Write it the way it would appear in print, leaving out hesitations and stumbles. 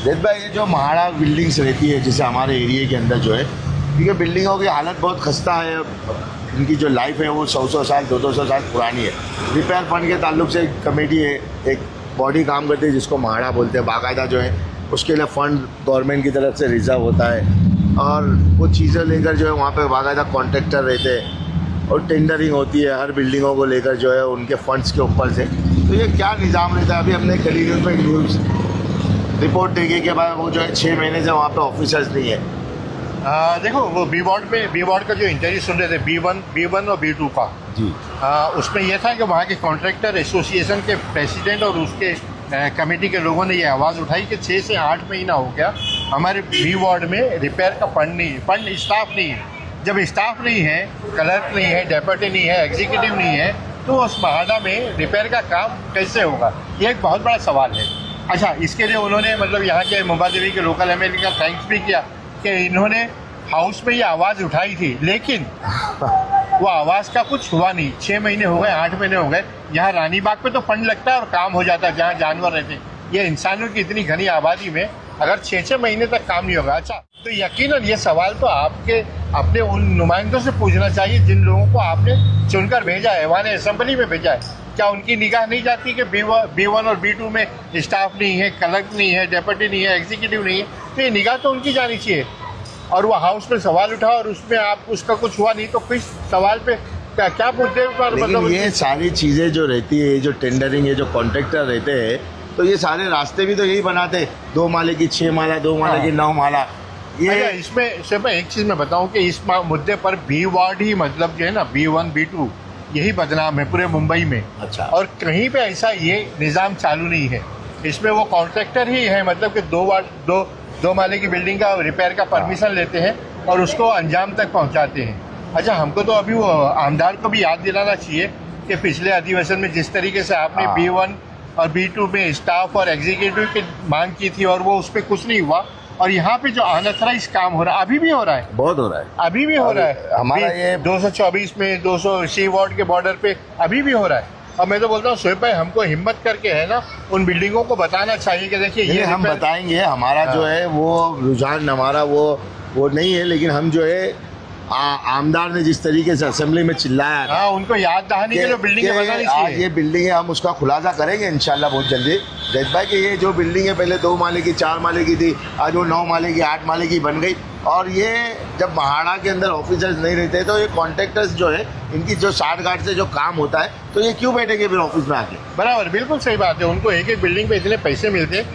जैद भाई, ये जो महाड़ा बिल्डिंग्स रहती है जैसे हमारे एरिया के अंदर जो है, क्योंकि बिल्डिंगों की हालत बहुत खस्ता है, इनकी जो लाइफ है वो 100 साल 200 साल पुरानी है। रिपेयर फंड के ताल्लुक से एक कमेटी है, एक बॉडी काम करती है जिसको महाड़ा बोलते हैं, बाकायदा जो है उसके लिए फ़ंड गवर्नमेंट की तरफ से रिजर्व होता है और वो चीज़ें लेकर जो है वहाँ पे बाकायदा कॉन्ट्रैक्टर रहते हैं और टेंडरिंग होती है हर बिल्डिंगों को लेकर जो है उनके फंड्स के ऊपर से। तो ये क्या निज़ाम रहता है, अभी हमने कली न्यूज़ में न्यूज़ रिपोर्ट देने के बाद वो जो है 6 महीने से वहाँ पे ऑफिसर्स नहीं है। देखो वो बी वार्ड का जो इंटरव्यू सुन रहे थे B1 और B2 का जी। उसमें यह था कि वहाँ के कॉन्ट्रैक्टर एसोसिएशन के प्रेसिडेंट और उसके कमेटी के लोगों ने ये आवाज़ उठाई कि 6 से 8 महीना हो गया हमारे बी वार्ड में रिपेयर का फंड नहीं है, फंड स्टाफ नहीं है। जब स्टाफ नहीं है, क्लर्क नहीं है, डेप्यूटी नहीं है, एग्जीक्यूटिव नहीं है, तो उस महाड़ा में रिपेयर का काम कैसे होगा, ये एक बहुत बड़ा सवाल है। अच्छा, इसके लिए उन्होंने मतलब यहाँ के मुंबा देवी के लोकल MLA का थैंक्स भी किया कि इन्होंने हाउस में ये आवाज़ उठाई थी, लेकिन वो आवाज़ का कुछ हुआ नहीं। 6 महीने हो गए, 8 महीने हो गए। यहाँ रानी बाग पे तो फंड लगता है और काम हो जाता है जहाँ जानवर रहते हैं। ये इंसानों की इतनी घनी आबादी में अगर 6 महीने तक काम नहीं होगा, अच्छा तो यकीनन ये सवाल तो आपके अपने उन नुमाइंदों से पूछना चाहिए जिन लोगों को आपने चुनकर भेजा है, वहाँ असेंबली में भेजा है। क्या उनकी निगाह नहीं जाती कि B1 और B2 में स्टाफ नहीं है, क्लर्क नहीं है, डेप्यूटी नहीं है, एग्जीक्यूटिव नहीं है, तो ये निगाह तो उनकी जानी चाहिए। और वो हाउस में सवाल उठा और उसमें आप उसका कुछ हुआ नहीं, तो किस सवाल पे क्या मुद्दे पर मतलब ये सारी चीज़ें जो रहती है, जो टेंडरिंग है, जो कॉन्ट्रैक्टर रहते हैं, तो ये सारे रास्ते भी तो यही बनाते, 2 माले की 6 माला, 2 माले की 9 माला। ये इसमें सिर्फ एक चीज़ मैं बताऊं कि इस मुद्दे पर बी वार्ड ही मतलब जो है ना B1 B2 यही बदनाम है पूरे मुंबई में। अच्छा। और कहीं पे ऐसा ये निज़ाम चालू नहीं है। इसमें वो कॉन्ट्रैक्टर ही है, मतलब कि 2 माले की बिल्डिंग का रिपेयर का परमिशन लेते हैं और उसको अंजाम तक पहुंचाते हैं। अच्छा, हमको तो अभी वो आमदार को भी याद दिलाना चाहिए कि पिछले अधिवेशन में जिस तरीके से आपने B1 और B2 में स्टाफ और एग्जीक्यूटिव की मांग की थी और वो उस पर कुछ नहीं हुआ, और यहाँ पे जो अनथराइज काम हो रहा है, अभी भी हो रहा है, बहुत हो रहा है, अभी भी हो रहा है। हमारा ये 224 में 200 वार्ड के बॉर्डर पे अभी भी हो रहा है। और मैं तो बोलता हूँ शोएब भाई, हमको हिम्मत करके है ना उन बिल्डिंगों को बताना चाहिए कि देखिए ये हम बताएंगे। हमारा जो है वो रुझान हमारा वो नहीं है, लेकिन हम जो है आमदार ने जिस तरीके से असेंबली में चिल्लाया, हाँ, उनको याद दहानी के लिए बिल्डिंग बनानी चाहिए। ये बिल्डिंग है, हम उसका खुलासा करेंगे इंशाल्लाह बहुत जल्दी। जैद भाई कि ये जो बिल्डिंग है पहले 2 माले की 4 माले की थी, आज वो 9 माले की 8 माले की बन गई। और ये जब महाड़ा के अंदर ऑफिसर्स नहीं रहते तो ये कॉन्ट्रैक्टर्स जो है इनकी जो साठ-गांठ से जो काम होता है, तो ये क्यों बैठेंगे फिर ऑफिस में आके। बराबर, बिल्कुल सही बात है। उनको एक बिल्डिंग पे इतने पैसे मिलते हैं